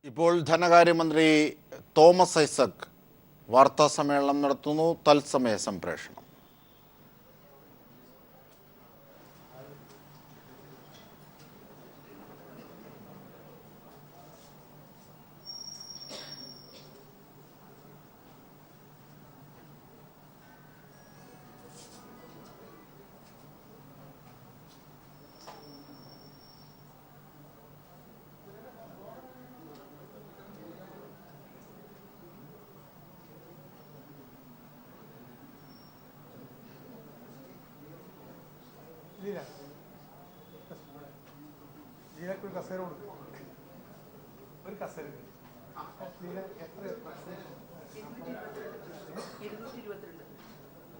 ഇപ്പോൾ ധനകാര്യമന്ത്രി തോമസ് ഐസക് വാർത്താസമ്മേളനം നടത്തുന്നു. തത്സമയ സംപ്രേഷണം. ഒരു കസേര കൊടുക്കും, ഒരു കസേര 222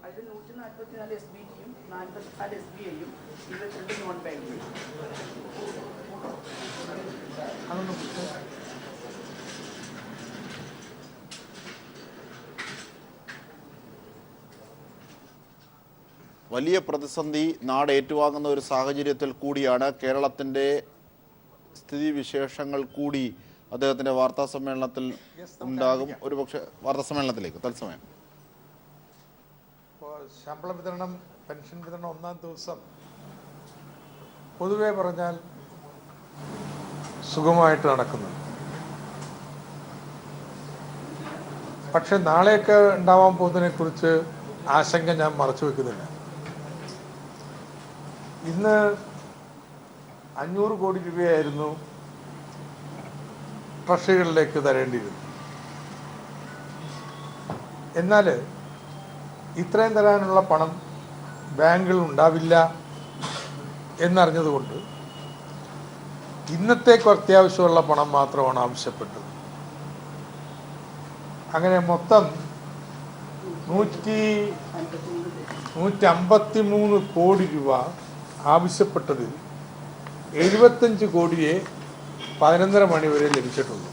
അതിൽ 144 SBTയും 44 SBIയും 22 നോൺ ബാങ്കും. വലിയ പ്രതിസന്ധി നാട് ഏറ്റുവാങ്ങുന്ന ഒരു സാഹചര്യത്തിൽ കൂടിയാണ് കേരളത്തിൻ്റെ സ്ഥിതിവിശേഷങ്ങൾ കൂടി അദ്ദേഹത്തിൻ്റെ വാർത്താ സമ്മേളനത്തിൽ ഉണ്ടാകും. ഒരുപക്ഷെ വാർത്താ സമ്മേളനത്തിലേക്ക് തത്സമയം. ശമ്പള വിതരണം, പെൻഷൻ വിതരണം ഒന്നാം ദിവസം പൊതുവെ പറഞ്ഞാൽ സുഗമമായിട്ട് നടക്കുന്നു. പക്ഷെ നാളെയൊക്കെ ഉണ്ടാവാൻ പോകുന്നതിനെ കുറിച്ച് ആശങ്ക ഞാൻ മറച്ചു വെക്കുന്നില്ല. ഇന്ന് 500 കോടി രൂപയായിരുന്നു ട്രഷറികളിലേക്ക് തരേണ്ടിയിരുന്നു. എന്നാൽ ഇത്രയും തരാനുള്ള പണം ബാങ്കുകൾ ഉണ്ടാവില്ല എന്നറിഞ്ഞതുകൊണ്ട് ഇന്നത്തേക്ക് അത്യാവശ്യമുള്ള പണം മാത്രമാണ് ആവശ്യപ്പെട്ടത്. അങ്ങനെ മൊത്തം 153 കോടി രൂപ ആവശ്യപ്പെട്ടതിൽ 75 കോടിയെ 11:30 മണി വരെ ലഭിച്ചിട്ടുള്ളൂ.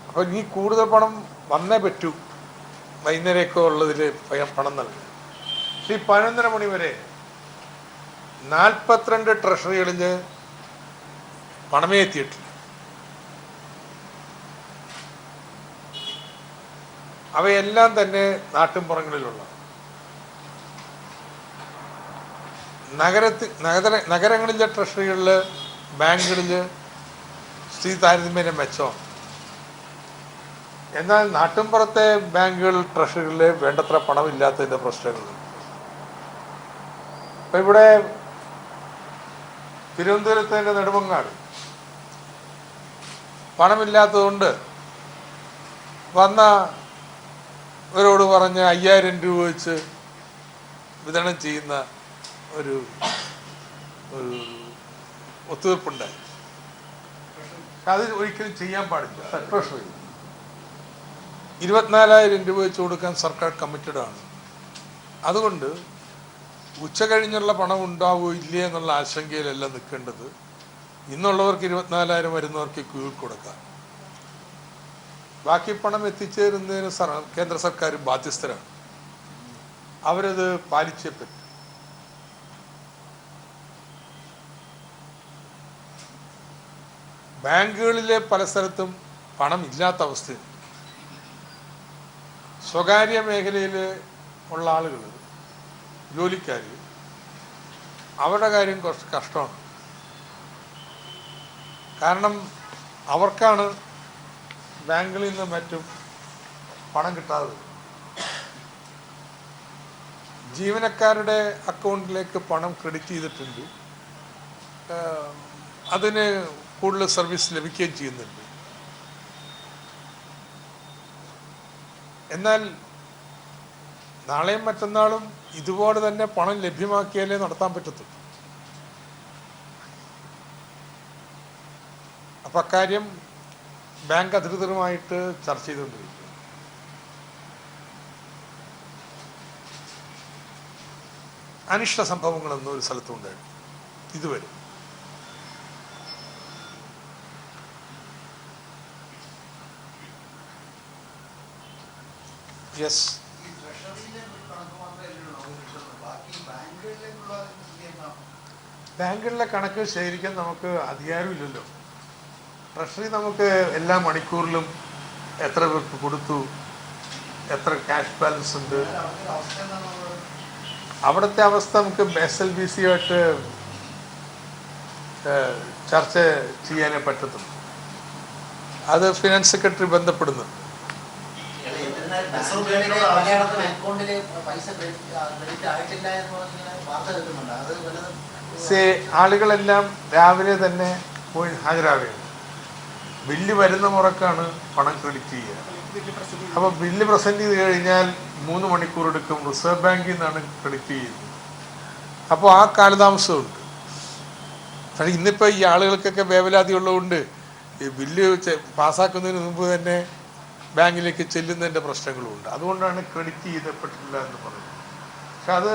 അപ്പോൾ ഇനി കൂടുതൽ പണം വന്നേ പറ്റൂ. വൈകുന്നേരമൊക്കെ ഉള്ളതിൽ പണം നൽകും. പക്ഷേ ഈ 11:30 മണി വരെ 42 ട്രഷറികളിൽ പണമേ എത്തിയിട്ടില്ല. അവയെല്ലാം തന്നെ നാട്ടിൻപുറങ്ങളിലുള്ള നഗരങ്ങളിലെ ട്രഷറികളിൽ, ബാങ്കുകളിൽ സ്ഥിതി താരതമ്യേന മെച്ചമാണ്. എന്നാൽ നാട്ടിൻപുറത്തെ ബാങ്കുകൾ, ട്രഷറികളിൽ വേണ്ടത്ര പണമില്ലാത്തതിൻ്റെ പ്രശ്നങ്ങൾ. ഇപ്പം ഇവിടെ തിരുവനന്തപുരത്തിൻ്റെ നെടുമങ്ങാട് പണമില്ലാത്തതുകൊണ്ട് വന്നവരോട് പറഞ്ഞ് 5000 രൂപ വെച്ച് വിതരണം ചെയ്യുന്ന ഒരു ഒത്തുതീർപ്പുണ്ടായി. അത് ഒരിക്കലും ചെയ്യാൻ പാടില്ല. ട്രഷറി 24,000 രൂപ വെച്ച് കൊടുക്കാൻ സർക്കാർ കമ്മിറ്റഡ് ആണ്. അതുകൊണ്ട് ഉച്ച കഴിഞ്ഞുള്ള പണം ഉണ്ടാവുമോ ഇല്ലേ എന്നുള്ള ആശങ്കയിലല്ല നിൽക്കേണ്ടത്. ഇന്നുള്ളവർക്ക് 24,000 വരുന്നവർക്ക് ക്യൂവിൽ കൊടുക്കാം. ബാക്കി പണം എത്തിച്ചേരുന്നതിന് കേന്ദ്ര സർക്കാർ ബാധ്യസ്ഥരാണ്. അവരത് പാലിച്ചേ പറ്റും. ബാങ്കുകളിലെ പല സ്ഥലത്തും പണം ഇല്ലാത്ത അവസ്ഥയാണ്. സ്വകാര്യ മേഖലയിൽ ഉള്ള ആളുകൾ, ജോലിക്കാർ, അവരുടെ കാര്യം കുറച്ച് കഷ്ടമാണ്. കാരണം അവർക്കാണ് ബാങ്കുകളിൽ നിന്ന് മറ്റും പണം കിട്ടാതെ. ജീവനക്കാരുടെ അക്കൗണ്ടിലേക്ക് പണം ക്രെഡിറ്റ് ചെയ്തിട്ടുണ്ട്. അതിന് കൂടുതൽ സർവീസ് ലഭിക്കുകയും ചെയ്യുന്നുണ്ട്. എന്നാൽ നാളെയും മറ്റന്നാളും ഇതുപോലെ തന്നെ പണം ലഭ്യമാക്കിയാലേ നടത്താൻ പറ്റത്തുള്ളൂ. അപ്പം അക്കാര്യം ബാങ്ക് അധികൃതരുമായിട്ട് ചർച്ച ചെയ്തുകൊണ്ടിരിക്കും. അനിഷ്ട സംഭവങ്ങളൊന്നും ഒരു സ്ഥലത്തും ഉണ്ടായിരുന്നു ഇതുവരെ. യെസ്, ബാങ്കുകളിലെ കണക്ക് ശേഖരിക്കാൻ നമുക്ക് അധികാരമില്ലല്ലോ. ട്രഷറി നമുക്ക് എല്ലാ മണിക്കൂറിലും എത്ര പേർക്ക് കൊടുത്തു, എത്ര ക്യാഷ് ബാലൻസ് ഉണ്ട്, അവിടുത്തെ അവസ്ഥ നമുക്ക് SLBC ആയിട്ട് ചർച്ച ചെയ്യാനേ പറ്റത്തുള്ളൂ. അത് ഫിനാൻസ് സെക്രട്ടറി ബന്ധപ്പെടുന്നുണ്ട്. ആളുകളെല്ലാം രാവിലെ തന്നെ പോയി ഹാജരാവുകയാണ്. ബില്ല് വരുന്ന മുറക്കാണ് പണം ക്രെഡിറ്റ് ചെയ്യുക. അപ്പോൾ ബില്ല് പ്രസൻറ്റ് ചെയ്ത് കഴിഞ്ഞാൽ 3 മണിക്കൂർ എടുക്കും. റിസർവ് ബാങ്കിൽ നിന്നാണ് ക്രെഡിറ്റ് ചെയ്യുന്നത്. അപ്പോൾ ആ കാലതാമസമുണ്ട്. പക്ഷേ ഇന്നിപ്പോൾ ഈ ആളുകൾക്കൊക്കെ വേവലാതി ഉള്ളതുകൊണ്ട് ഈ ബില്ല് പാസ്സാക്കുന്നതിന് മുമ്പ് തന്നെ ബാങ്കിലേക്ക് ചെല്ലുന്നതിൻ്റെ പ്രശ്നങ്ങളുമുണ്ട്. അതുകൊണ്ടാണ് ക്രെഡിറ്റ് ചെയ്യപ്പെട്ടില്ല എന്ന് പറയുന്നത്. പക്ഷെ അത്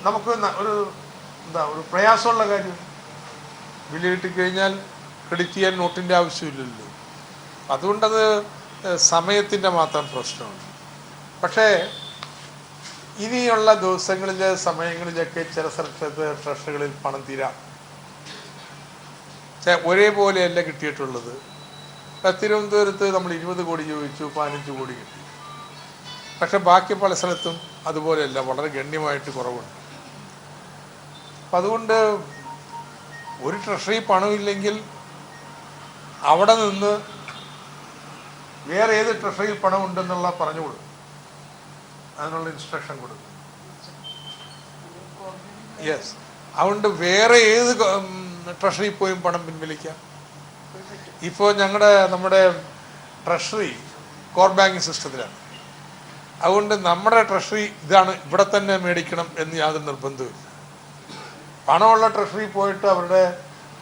നമുക്ക് ഒരു പ്രയാസമുള്ള കാര്യം. ബില്ല് കിട്ടിക്കഴിഞ്ഞാൽ ക്രെഡിറ്റ് ചെയ്യാൻ നോട്ടിൻ്റെ ആവശ്യമില്ലല്ലോ. അതുകൊണ്ടത് സമയത്തിൻ്റെ മാത്രം പ്രശ്നമാണ്. പക്ഷേ ഇനിയുള്ള ദിവസങ്ങളിൽ സമയങ്ങളിലൊക്കെ ചില സ്ഥലത്ത് ട്രഷറികളിൽ പണം തീരാം. ഒരേപോലെയല്ല കിട്ടിയിട്ടുള്ളത്. തിരുവനന്തപുരത്ത് നമ്മൾ 20 കോടി ചോദിച്ചു, 15 കോടി കിട്ടി. പക്ഷെ ബാക്കി പല സ്ഥലത്തും അതുപോലെയല്ല, വളരെ ഗണ്യമായിട്ട് കുറവുണ്ട്. അപ്പം അതുകൊണ്ട് ഒരു ട്രഷറി പണമില്ലെങ്കിൽ അവിടെ നിന്ന് വേറെ ഏത് ട്രഷറിയിൽ പണം ഉണ്ടെന്നുള്ള പറഞ്ഞു കൊടുക്കും, അതിനുള്ള ഇൻസ്ട്രക്ഷൻ കൊടുക്കും. യെസ്, അതുകൊണ്ട് വേറെ ഏത് ട്രഷറി പോയും പണം പിൻവലിക്കാം. ഇപ്പോൾ നമ്മുടെ ട്രഷറി കോർ ബാങ്കിങ് സിസ്റ്റത്തിലാണ്. അതുകൊണ്ട് നമ്മുടെ ട്രഷറി ഇതാണ്, ഇവിടെ തന്നെ മേടിക്കണം എന്ന് യാതൊരു നിർബന്ധമില്ല. പണമുള്ള ട്രഷറി പോയിട്ട് അവരുടെ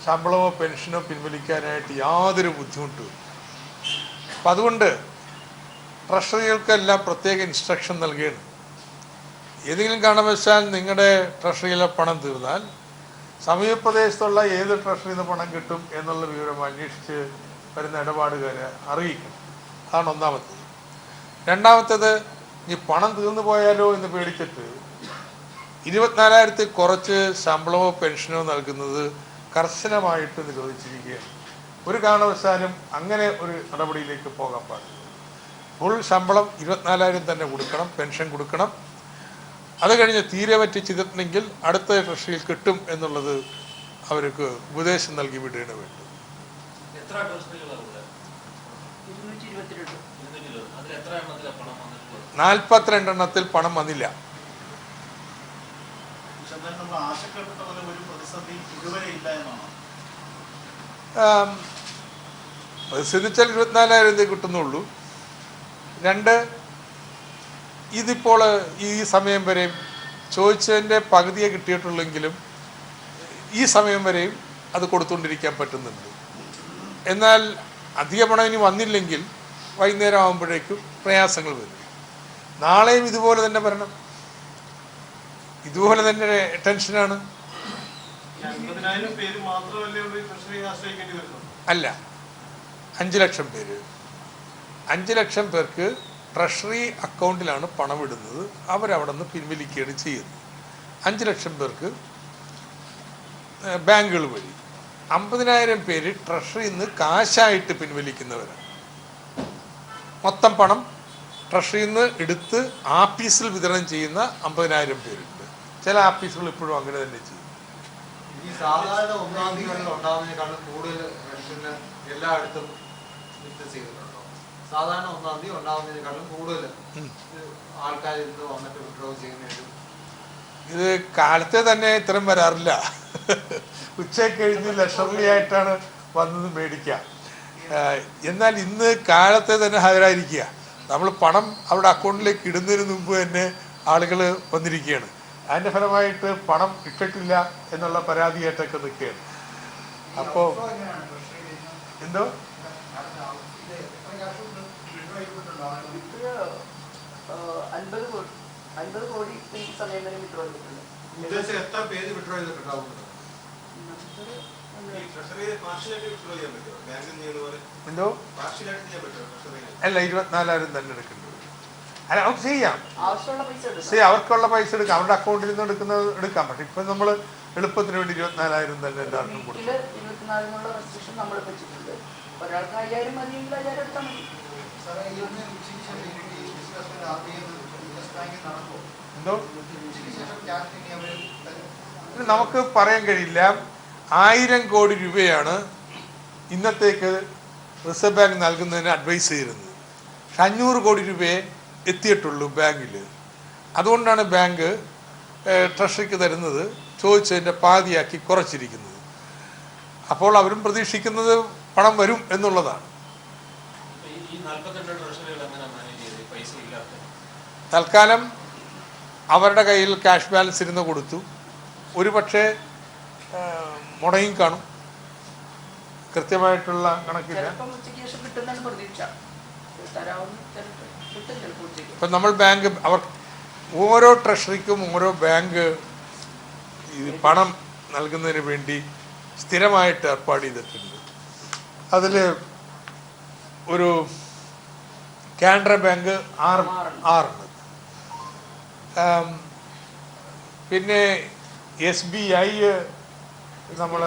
ശമ്പളമോ പെൻഷനോ പിൻവലിക്കാനായിട്ട് യാതൊരു ബുദ്ധിമുട്ടുമില്ല. അപ്പം അതുകൊണ്ട് ട്രഷറികൾക്കെല്ലാം പ്രത്യേക ഇൻസ്ട്രക്ഷൻ നൽകുകയാണ്. ഏതെങ്കിലും കാരണവശാൽ നിങ്ങളുടെ ട്രഷറിയിലെ പണം തീർന്നാൽ സമീപപ്രദേശത്തുള്ള ഏത് ട്രഷറിയിൽ നിന്ന് പണം കിട്ടും എന്നുള്ള വിവരം അന്വേഷിച്ച് വരുന്ന ഇടപാടുകാരെ അറിയിക്കണം. അതാണ് ഒന്നാമത്തേത്. രണ്ടാമത്തേത്, ഈ പണം തീർന്നു പോയാലോ എന്ന് പേടിച്ചിട്ട് 24,000 കുറച്ച് ശമ്പളമോ പെൻഷനോ നൽകുന്നത് കർശനമായിട്ട് നിരോധിച്ചിരിക്കുകയാണ്. ഒരു കാരണവശാലും അങ്ങനെ ഒരു നടപടിയിലേക്ക് പോകാൻ പാടില്ല. ഫുൾ ശമ്പളം 24,000 തന്നെ കൊടുക്കണം, പെൻഷൻ കൊടുക്കണം. അത് കഴിഞ്ഞ് തീരെ പറ്റിച്ചിട്ടുണ്ടെങ്കിൽ അടുത്ത ട്രഷറിയിൽ കിട്ടും എന്നുള്ളത് അവർക്ക് ഉപദേശം നൽകി വിടുകയാണ് വേണ്ടത്. 42 എണ്ണത്തിൽ പണം വന്നില്ല. പ്രതിസന്ധിച്ചാൽ 24,000 കിട്ടുന്നുള്ളൂ. 2, ഇതിപ്പോൾ ഈ സമയം വരെയും ചോദിച്ചതിൻ്റെ പകുതിയെ കിട്ടിയിട്ടുള്ളെങ്കിലും ഈ സമയം വരെയും അത് കൊടുത്തുകൊണ്ടിരിക്കാൻ പറ്റുന്നുണ്ട്. എന്നാൽ അധിക പണം ഇനി വന്നില്ലെങ്കിൽ വൈകുന്നേരം ആകുമ്പോഴേക്കും പ്രയാസങ്ങൾ വരും. നാളെയും ഇതുപോലെ തന്നെ വരണം, ഇതുപോലെ തന്നെ ടെൻഷനാണ്. അല്ല, 5 ലക്ഷം പേര്, 5 ലക്ഷം പേർക്ക് ട്രഷറി അക്കൗണ്ടിലാണ് പണം ഇടുന്നത്. അവരവിടെ നിന്ന് പിൻവലിക്കുകയാണ് ചെയ്യുന്നത്. 5 ലക്ഷം പേർക്ക് ബാങ്കുകൾ വഴി. 50,000 പേര് ട്രഷറിയിൽ നിന്ന് കാശായിട്ട് പിൻവലിക്കുന്നവരാണ്. മൊത്തം പണം ട്രഷറിയിൽ നിന്ന് എടുത്ത് ആപ്പീസിൽ വിതരണം ചെയ്യുന്ന 50,000 പേരുണ്ട്. ചില ആപ്പീസുകൾ ഇപ്പോഴും അങ്ങനെ തന്നെ ചെയ്യും. ഈ സാധാരണ 1-ാം തീയതി ഉണ്ടാകുന്നതിനേക്കാളും കൂടുതൽ എല്ലായിടത്തും ചെയ്തിട്ടുണ്ടോ? സാധാരണ 1-ാം തീയതി ഉണ്ടാകുന്നതിനേക്കാളും കൂടുതൽ ആൾക്കാർ ഇന്ന് വന്നിട്ട് വിഡ്രോ ചെയ്യുന്നതിനും ഇത് കാലത്തെ തന്നെ ഇത്തരം വരാറില്ല. ഉച്ചയ്ക്ക് കഴിഞ്ഞ് ലക്ഷറി ആയിട്ടാണ് വന്നത് മേടിക്കുക. എന്നാൽ ഇന്ന് കാലത്തെ തന്നെ ഹാജരായിരിക്കുക. നമ്മൾ പണം അവിടെ അക്കൗണ്ടിലേക്ക് ഇടുന്നതിന് മുമ്പ് തന്നെ ആളുകൾ വന്നിരിക്കുകയാണ്. അതിൻ്റെ ഫലമായിട്ട് പണം ഇട്ടിട്ടില്ല എന്നുള്ള പരാതിയായിട്ടൊക്കെ നിൽക്കുകയാണ്. അപ്പോൾ എന്തോ 50 കോടി ഈ സമയം വരെ വിഡ്രോ ചെയ്തിട്ടുണ്ട്. ഉദ്ദേശം എത്ര പേര് വിഡ്രോ ചെയ്തിട്ടുണ്ടാവും? എന്തോ അല്ല, 24,000 തന്നെ എടുക്കേണ്ടി വരും. അല്ല, നമുക്ക് ചെയ്യാം, ആവശ്യമുള്ള പൈസ എടുക്കാം, അവർക്കുള്ള പൈസ എടുക്കാം, അവരുടെ അക്കൗണ്ടിൽ നിന്ന് എടുക്കുന്നത് എടുക്കാം. പക്ഷെ ഇപ്പം നമ്മൾ എളുപ്പത്തിന് വേണ്ടി 24,000 തന്നെ എല്ലാവർക്കും കൊടുക്കും. 24 റെസ്ട്രിക്ഷൻ നമ്മൾ വെച്ചിട്ടുണ്ട്. ഒരാൾക്ക് 5,000 മതിയെങ്കിൽ 5,000 എടുത്താൽ മതി. എന്തോ നമുക്ക് പറയാൻ കഴിയില്ല. 1000 കോടി രൂപയാണ് ഇന്നത്തേക്ക് റിസർവ് ബാങ്ക് നൽകുന്നതിന് അഡ്വൈസ് ചെയ്തിരുന്നത്. 500 കോടി രൂപയെ എത്തിയിട്ടുള്ളൂ ബാങ്കിൽ. അതുകൊണ്ടാണ് ബാങ്ക് ട്രഷറിക്ക് തരുന്നത് ചോദിച്ചതിൻ്റെ പാതിയാക്കി കുറച്ചിരിക്കുന്നത്. അപ്പോൾ അവരും പ്രതീക്ഷിക്കുന്നത് പണം വരും എന്നുള്ളതാണ്. തൽക്കാലം അവരുടെ കയ്യിൽ ക്യാഷ് ബാലൻസ് ഇരുന്ന് കൊടുത്തു. ഒരു പക്ഷേ മുടങ്ങി കാണും, കൃത്യമായിട്ടുള്ള കണക്കില്ല. ഇപ്പം നമ്മൾ ബാങ്ക് ഓരോ ട്രഷറിക്കും ഓരോ ബാങ്ക് ഈ പണം നൽകുന്നതിന് വേണ്ടി സ്ഥിരമായിട്ട് ഏർപ്പാട് ചെയ്തിട്ടുണ്ട്. അതിൽ ഒരു കാനറ ബാങ്ക് 6 പിന്നെ SBI നമ്മൾ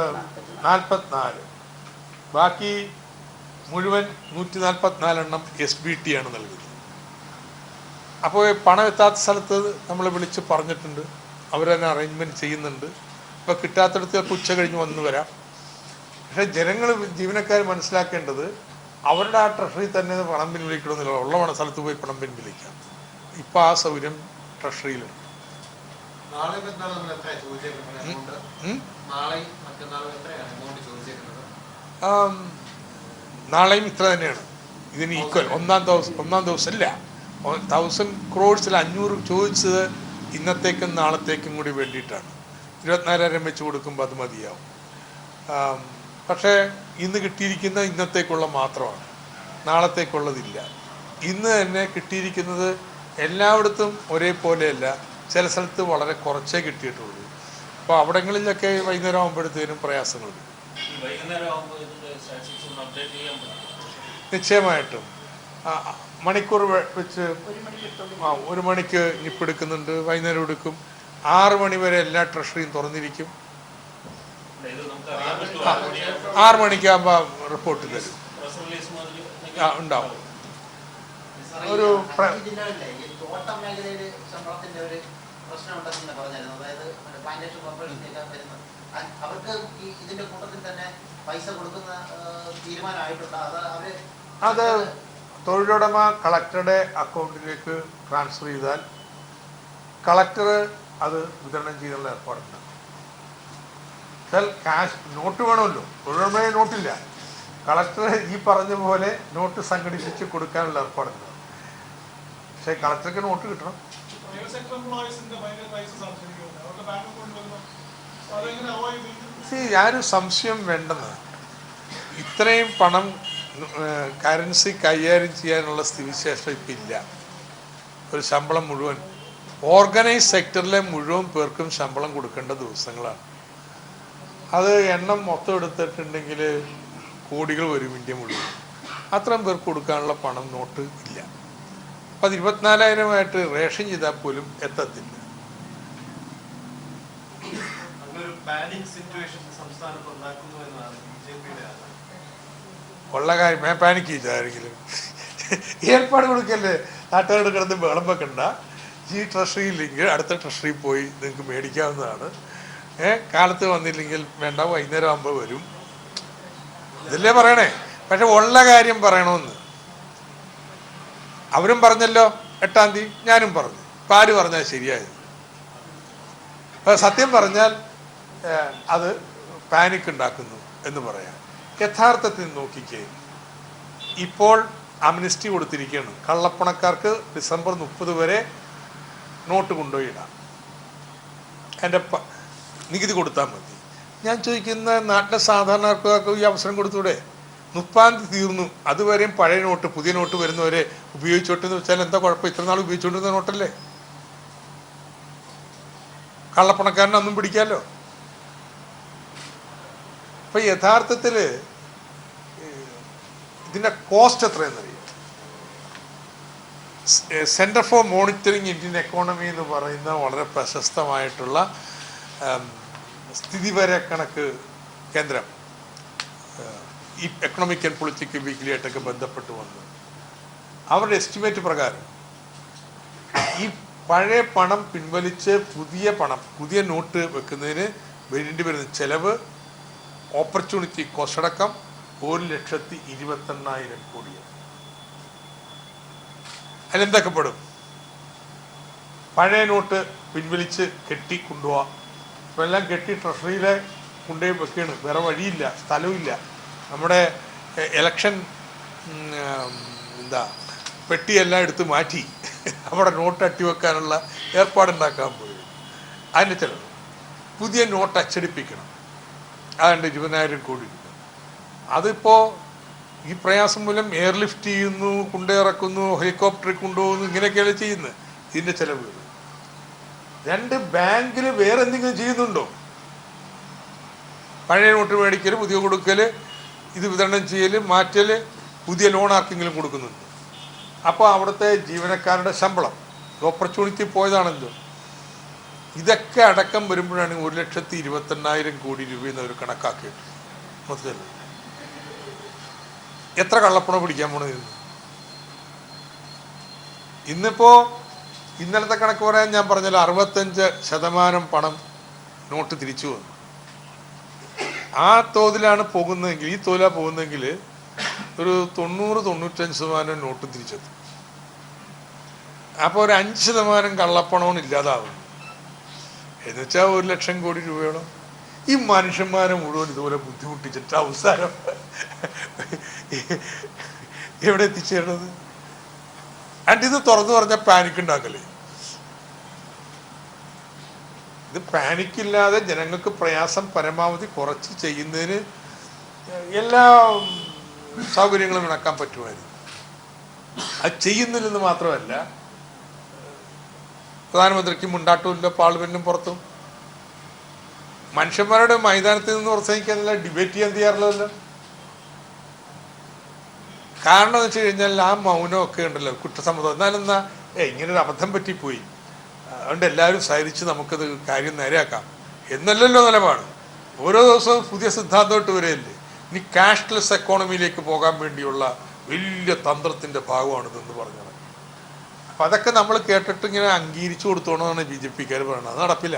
44, ബാക്കി മുഴുവൻ 144 SBT ആണ് നൽകുന്നത്. അപ്പോൾ പണം എത്താത്ത സ്ഥലത്ത് നമ്മൾ വിളിച്ച് പറഞ്ഞിട്ടുണ്ട്, അവരതിനെ അറേഞ്ച്മെൻറ്റ് ചെയ്യുന്നുണ്ട്. ഇപ്പോൾ കിട്ടാത്തടത്തൊക്കെ ഉച്ച കഴിഞ്ഞ് വന്നു വരാം. പക്ഷേ ജനങ്ങൾ, ജീവനക്കാർ മനസ്സിലാക്കേണ്ടത് അവരുടെ ആ ട്രഷറി തന്നെ പണം പിൻവലിക്കണമെന്നില്ല, ഉള്ള സ്ഥലത്ത് പോയി പണം പിൻവലിക്കാം. ഇപ്പോൾ ആ സൗകര്യം ട്രഷറിയിലുണ്ട്. നാളെയും ഇത്ര തന്നെയാണ്. ഇതിന് ഈക്വൽ ഒന്നാം ദിവസം ഇല്ല. 1000 crores 500 ചോദിച്ചത് ഇന്നത്തേക്കും നാളത്തേക്കും കൂടി വേണ്ടിയിട്ടാണ്. 24,000 വെച്ച് കൊടുക്കുമ്പോൾ അത് മതിയാവും. പക്ഷേ ഇന്ന് കിട്ടിയിരിക്കുന്ന ഇന്നത്തേക്കുള്ള മാത്രമാണ്, നാളത്തേക്കുള്ളതില്ല. ഇന്ന് തന്നെ കിട്ടിയിരിക്കുന്നത് എല്ലായിടത്തും ഒരേപോലെയല്ല, ചില സ്ഥലത്ത് വളരെ കുറച്ചേ കിട്ടിയിട്ടുള്ളൂ. അപ്പോൾ അവിടങ്ങളിലൊക്കെ വൈകുന്നേരം ആകുമ്പോഴത്തേനും പ്രയാസങ്ങൾ വരും. നിശ്ചയമായിട്ടും മണിക്കൂർ വെച്ച് 1 മണിക്ക് നിപ്പെടുക്കുന്നുണ്ട്, വൈകുന്നേരം എടുക്കും. 6 മണി വരെ എല്ലാ ട്രഷറിയും തുറന്നിരിക്കും. 6 മണിക്കാകുമ്പോൾ റിപ്പോർട്ട് തരും. ഉണ്ടാവും. ഒരു അത് തൊഴിലുടമ കളക്ടറുടെ അക്കൗണ്ടിലേക്ക് ട്രാൻസ്ഫർ ചെയ്താൽ കളക്ടർ അത് വിതരണം ചെയ്യാനുള്ള ഏർപ്പാടുണ്ട്. ക്യാഷ് നോട്ട് വേണമല്ലോ, തൊഴിലുടമയെ നോട്ടില്ല. കളക്ടർ ഈ പറഞ്ഞ പോലെ നോട്ട് സംഘടിപ്പിച്ച് കൊടുക്കാനുള്ള ഏർപ്പാടുണ്ട്. പക്ഷേ കളക്ടർക്ക് നോട്ട് കിട്ടണം. ആരും സംശയം വേണ്ടെന്ന്. ഇത്രയും പണം കറൻസി കൈകാര്യം ചെയ്യാനുള്ള സ്ഥിതിവിശേഷം ഇപ്പം ഇല്ല. ഒരു ശമ്പളം മുഴുവൻ ഓർഗനൈസ് സെക്ടറിലെ മുഴുവൻ പേർക്കും ശമ്പളം കൊടുക്കേണ്ട ദിവസങ്ങളാണ്. അത് എണ്ണം മൊത്തം എടുത്തിട്ടുണ്ടെങ്കിൽ കോടികൾ വരും ഇന്ത്യ മുഴുവൻ. അത്രയും പേർക്ക് കൊടുക്കാനുള്ള പണം നോട്ട് ഇല്ല. അപ്പം 24,000 റേഷൻ ചെയ്താൽ പോലും എത്തത്തില്ല. ഉള്ള കാര്യം പാനിക്ക് ചെയ്താരെങ്കിലും ഏർപ്പാട് കൊടുക്കല്ലേ. നാട്ടുകാരുടെ കിടന്ന് ബഹളം വെക്കണ്ട. ഈ ട്രഷറിയില്ലെങ്കിൽ അടുത്ത ട്രഷറിയിൽ പോയി നിങ്ങൾക്ക് മേടിക്കാവുന്നതാണ്. കാലത്ത് വന്നില്ലെങ്കിൽ വേണ്ട, വൈകുന്നേരം ആകുമ്പോൾ വരും. ഇതല്ലേ പറയണേ. പക്ഷെ ഉള്ള കാര്യം പറയണമെന്ന് അവരും പറഞ്ഞല്ലോ 8-ാം തീയതി, ഞാനും പറഞ്ഞു. ഇപ്പം ആര് പറഞ്ഞാൽ ശരിയായത്? സത്യം പറഞ്ഞാൽ അത് പാനിക് ഉണ്ടാക്കുന്നു എന്ന് പറയാം. യഥാർത്ഥത്തിൽ നോക്കിക്കേ, ഇപ്പോൾ അമ്നിസ്റ്റി കൊടുത്തിരിക്കുകയാണ്. കള്ളപ്പണക്കാർക്ക് ഡിസംബർ 30 വരെ നോട്ട് കൊണ്ടുപോയിടാം, എൻ്റെ നികുതി കൊടുത്താൽ മതി. ഞാൻ ചോദിക്കുന്ന നാട്ടിലെ സാധാരണക്കാർക്ക് ഈ അവസരം കൊടുത്തൂടെ? 30-ാം തീയതി തീർന്നു, അതുവരെയും പഴയ നോട്ട് പുതിയ നോട്ട് വരുന്നവരെ ഉപയോഗിച്ചോട്ടെന്ന് വെച്ചാൽ എന്താ കുഴപ്പം? ഇത്ര നാൾ ഉപയോഗിച്ചുകൊണ്ടിരുന്ന നോട്ടല്ലേ. കള്ളപ്പണക്കാരനെ ഒന്നും പിടിക്കാമല്ലോ. അപ്പം യഥാർത്ഥത്തിൽ ഇതിൻ്റെ കോസ്റ്റ് എത്രയെന്നറിയാം? Centre for monitoring Indian economy എന്ന് പറയുന്ന വളരെ പ്രശസ്തമായിട്ടുള്ള സ്ഥിതിവിവര കണക്ക് കേന്ദ്രം ഈ എക്കണോമിക് ആൻഡ് പൊളിറ്റിക്കൽ വീക്ക്ലി ആയിട്ടൊക്കെ ബന്ധപ്പെട്ട് വന്നു. അവരുടെ എസ്റ്റിമേറ്റ് പ്രകാരം ഈ പഴയ പണം പിൻവലിച്ച് പുതിയ നോട്ട് വെക്കുന്നതിന് വേണ്ടി വരുന്ന ചെലവ്, ഓപ്പർച്യൂണിറ്റി കോസ്റ്റ് അടക്കം 1,28,000 കോടിയാണ്. അതിലെന്തൊക്കെ പെടും? പഴയ നോട്ട് പിൻവലിച്ച് കെട്ടി കൊണ്ടുപോവാ. ഇപ്പം എല്ലാം കെട്ടി ട്രഷറിയിലെ കൊണ്ടുപോയി വെക്കുകയാണ്. വേറെ വഴിയില്ല, സ്ഥലമില്ല. നമ്മുടെ ഇലക്ഷൻ പെട്ടിയെല്ലാം എടുത്ത് മാറ്റി അവിടെ നോട്ട് അട്ടിവെക്കാനുള്ള ഏർപ്പാടുണ്ടാക്കാൻ പോയി. അതിൻ്റെ ചിലവ്. പുതിയ നോട്ട് അച്ചടിപ്പിക്കണം, അതുകൊണ്ട് 20,000 കോടി രൂപ. അതിപ്പോൾ ഈ പ്രയാസം മൂലം എയർലിഫ്റ്റ് ചെയ്യുന്നു, കൊണ്ടിറക്കുന്നു, ഹെലികോപ്റ്ററിൽ കൊണ്ടുപോകുന്നു, ഇങ്ങനെയൊക്കെയാണ് ചെയ്യുന്നത്. ഇതിൻ്റെ ചിലവ്. 2 ബാങ്കിൽ വേറെ എന്തെങ്കിലും ചെയ്യുന്നുണ്ടോ? പഴയ നോട്ട് മേടിക്കൽ, പുതിയ കൊടുക്കൽ, ഇത് വിതരണം ചെയ്യൽ, മാറ്റൽ, പുതിയ ലോൺ ആർക്കെങ്കിലും കൊടുക്കുന്നുണ്ട്. അപ്പോൾ അവിടുത്തെ ജീവനക്കാരുടെ ശമ്പളം, ഓപ്പർച്യൂണിറ്റി പോയതാണല്ലോ. ഇതൊക്കെ അടക്കം വരുമ്പോഴാണ് 1,28,000 കോടി രൂപയെന്ന് അവർ കണക്കാക്കിയിട്ട് മൊത്തത്തിൽ എത്ര കള്ളപ്പണം പിടിക്കാൻ പോണത്? ഇന്നിപ്പോൾ ഇന്നലത്തെ കണക്ക് പറയാൻ ഞാൻ പറഞ്ഞാൽ 65% പണം നോട്ട് തിരിച്ചു വന്നു. ആ തോതിലാണ് പോകുന്നതെങ്കിൽ, ഈ തോതിലാണ് പോകുന്നതെങ്കിൽ ഒരു 90-95% നോട്ട് തിരിച്ചെത്തും. അപ്പോൾ ഒരു 5% കള്ളപ്പണവും ഇല്ലാതാവും. എന്നുവെച്ചാൽ 1,00,000 കോടി രൂപയോളം ഈ മനുഷ്യന്മാരെ മുഴുവൻ ഇതുപോലെ ബുദ്ധിമുട്ടിച്ചിട്ട് അവസാനം എവിടെ എത്തിച്ചേരുന്നത്? ഇത് തുറന്നു പറഞ്ഞാൽ പാനിക് ഉണ്ടാക്കല്ലേ. ഇത് പാനിക്കില്ലാതെ ജനങ്ങൾക്ക് പ്രയാസം പരമാവധി കുറച്ച് ചെയ്യുന്നതിന് എല്ലാ സൗകര്യങ്ങളും നടക്കാൻ പറ്റുമായിരുന്നു. അത് ചെയ്യുന്നില്ലെന്ന് മാത്രമല്ല, പ്രധാനമന്ത്രിക്ക് മുണ്ടാട്ടുമില്ല, പാർലമെന്റിനും പുറത്തും. മനുഷ്യന്മാരുടെ മൈതാനത്തിൽ നിന്ന് പ്രസംഗിക്കാനല്ല, ഡിബേറ്റ് ചെയ്യാൻ തയ്യാറില്ലല്ലോ. കാരണം എന്ന് വെച്ച് കഴിഞ്ഞാൽ ആ മൗനമൊക്കെ ഉണ്ടല്ലോ, കുറ്റസമ്മതം. എന്നാലെന്നാ ഇങ്ങനൊരു അബദ്ധം പറ്റിപ്പോയി, അതുകൊണ്ട് എല്ലാവരും സഹരിച്ച് നമുക്കത് കാര്യം നേരെയാക്കാം എന്നല്ലല്ലോ നിലപാട്. ഓരോ ദിവസവും പുതിയ സിദ്ധാന്തമായിട്ട് വരെയല്ലേ. ഇനി ക്യാഷ്ലെസ് എക്കോണമിയിലേക്ക് പോകാൻ വേണ്ടിയുള്ള വലിയ തന്ത്രത്തിൻ്റെ ഭാഗമാണിതെന്ന് പറഞ്ഞത്. അപ്പം അതൊക്കെ നമ്മൾ കേട്ടിട്ട് ഇങ്ങനെ അംഗീകരിച്ചു കൊടുത്തോണമെന്നാണ് BJPക്കാർ പറയുന്നത്. അത് നടപ്പില്ല.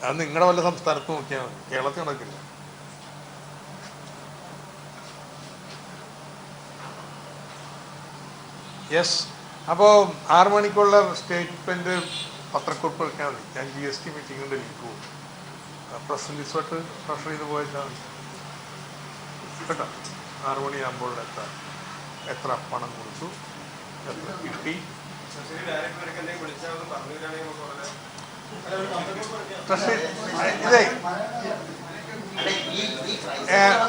അത് നിങ്ങളുടെ വല്ല സംസ്ഥാനത്ത് നോക്കിയാൽ മതി, കേരളത്തിൽ നടക്കില്ല. യെസ്. അപ്പോൾ 6 മണിക്കുള്ള സ്റ്റേറ്റ്മെൻറ്റ് പത്രക്കുറിപ്പ് എടുക്കാൻ മതി. ഞാൻ GST മീറ്റിങ്ങിൻ്റെ ലിങ്ക് പോകും. പ്രസ് റിലീസുമായിട്ട് ട്രഷറിയിൽ നിന്ന് പോയിട്ടാണ് കേട്ടോ. 6 മണിയാകുമ്പോൾ എത്ര പണം കൊടുത്തു, എത്ര കിട്ടി.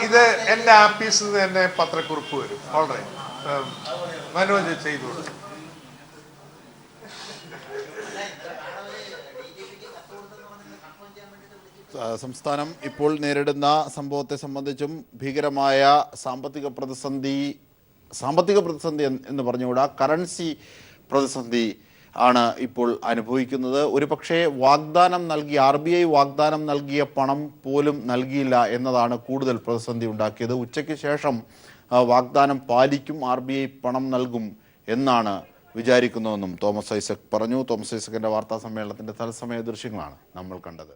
ഇത് എൻ്റെ ആഫീസിൽ നിന്ന് തന്നെ പത്രക്കുറിപ്പ് വരും. ഓൾറെഡി മനോജ് ചെയ്തു. സംസ്ഥാനം ഇപ്പോൾ നേരിടുന്ന സംഭവത്തെ സംബന്ധിച്ചും ഭീകരമായ സാമ്പത്തിക പ്രതിസന്ധി എന്ന് പറഞ്ഞുകൂടാ, കറൻസി പ്രതിസന്ധി ആണ് ഇപ്പോൾ അനുഭവിക്കുന്നത്. ഒരുപക്ഷെ വാഗ്ദാനം നൽകി RBI വാഗ്ദാനം നൽകിയ പണം പോലും നൽകിയില്ല എന്നതാണ് കൂടുതൽ പ്രതിസന്ധി ഉണ്ടാക്കിയത്. ഉച്ചയ്ക്ക് ശേഷം വാഗ്ദാനം പാലിക്കും, RBI പണം നൽകും എന്നാണ് വിചാരിക്കുന്നതെന്നും തോമസ് ഐസക് പറഞ്ഞു. തോമസ് ഐസക്കിൻ്റെ വാർത്താ സമ്മേളനത്തിൻ്റെ തത്സമയ ദൃശ്യങ്ങളാണ് നമ്മൾ കണ്ടത്.